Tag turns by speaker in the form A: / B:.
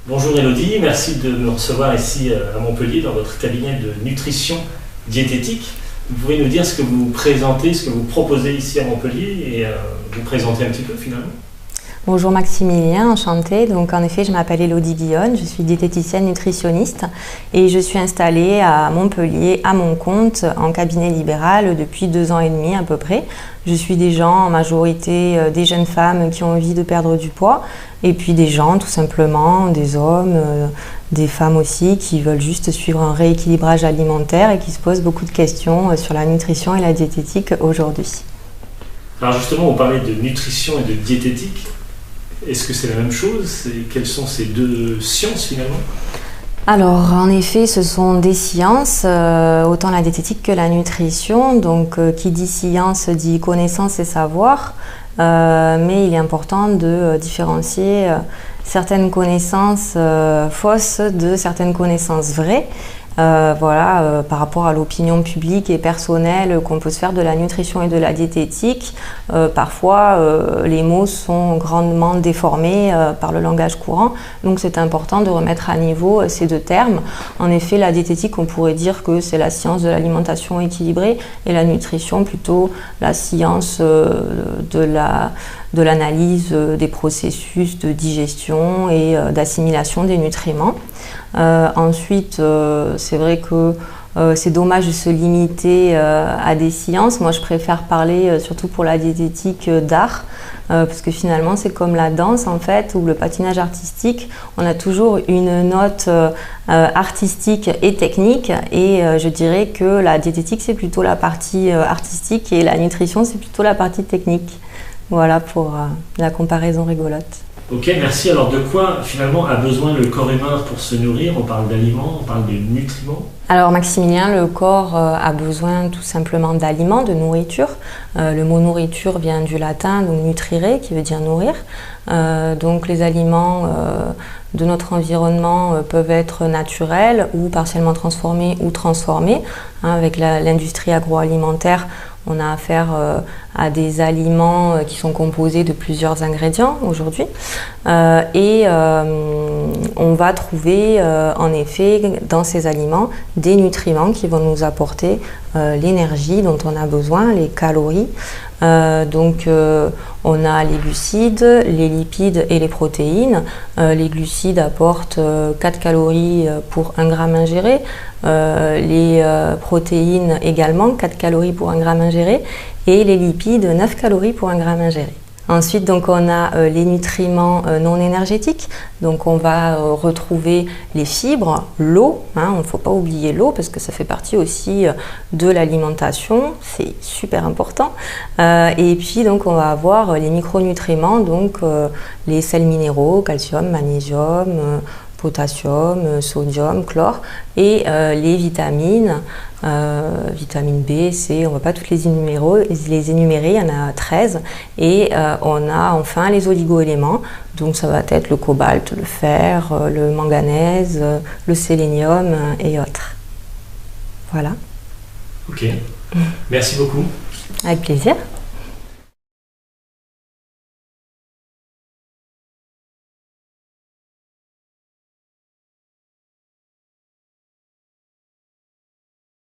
A: Bonjour Elodie, merci de me recevoir ici à Montpellier dans votre cabinet de nutrition diététique. Vous pouvez nous dire ce que vous présentez, ce que vous proposez ici à Montpellier et vous présenter un petit peu finalement?
B: Bonjour Maximilien, enchantée. Donc en effet, je m'appelle Elodie Guillonne, je suis diététicienne nutritionniste et je suis installée à Montpellier à mon compte en cabinet libéral depuis 2 ans et demi à peu près. Je suis des gens, en majorité des jeunes femmes qui ont envie de perdre du poids et puis des gens tout simplement, des hommes, des femmes aussi qui veulent juste suivre un rééquilibrage alimentaire et qui se posent beaucoup de questions sur la nutrition et la diététique aujourd'hui.
A: Alors justement, vous parlez de nutrition et de diététique. Est-ce que c'est la même chose? Quelles sont ces deux sciences finalement?
B: Alors en effet, ce sont des sciences, autant la diététique que la nutrition. Donc qui dit science dit connaissance et savoir, mais il est important de différencier certaines connaissances fausses de certaines connaissances vraies. Par rapport à l'opinion publique et personnelle qu'on peut se faire de la nutrition et de la diététique, parfois les mots sont grandement déformés par le langage courant, donc c'est important de remettre à niveau ces deux termes. En effet, la diététique, on pourrait dire que c'est la science de l'alimentation équilibrée et la nutrition plutôt la science de l'analyse des processus de digestion et d'assimilation des nutriments. Ensuite, c'est vrai que c'est dommage de se limiter à des sciences. Moi, je préfère parler, surtout pour la diététique, d'art, parce que finalement, c'est comme la danse, en fait, ou le patinage artistique. On a toujours une note artistique et technique, et je dirais que la diététique, c'est plutôt la partie artistique, et la nutrition, c'est plutôt la partie technique. Voilà pour la comparaison rigolote.
A: Ok, merci. Alors de quoi finalement a besoin le corps humain pour se nourrir? On parle d'aliments, on parle de nutriments.
B: Alors Maximilien, le corps a besoin tout simplement d'aliments, de nourriture. Le mot nourriture vient du latin, donc nutrire, qui veut dire nourrir. Donc les aliments de notre environnement peuvent être naturels ou partiellement transformés ou transformés. Avec l'industrie agroalimentaire, on a affaire à des aliments qui sont composés de plusieurs ingrédients aujourd'hui et on va trouver en effet dans ces aliments des nutriments qui vont nous apporter l'énergie dont on a besoin, les calories. On a les glucides, les lipides et les protéines. Les glucides apportent 4 calories pour 1 gramme ingéré. Les protéines également, 4 calories pour 1 gramme ingéré. Et les lipides, 9 calories pour 1 gramme ingéré. Ensuite, donc, on a les nutriments non énergétiques. Donc, on va retrouver les fibres, l'eau. Il ne faut pas oublier l'eau parce que ça fait partie aussi de l'alimentation. C'est super important. Et puis, donc, on va avoir les micronutriments, donc les sels minéraux, calcium, magnésium, potassium, sodium, chlore et les vitamines, vitamine B, C, on ne va pas toutes les énumérer, il y en a 13 et on a enfin les oligoéléments, donc ça va être le cobalt, le fer, le manganèse, le sélénium et autres. Voilà.
A: Ok, merci beaucoup.
B: Avec plaisir.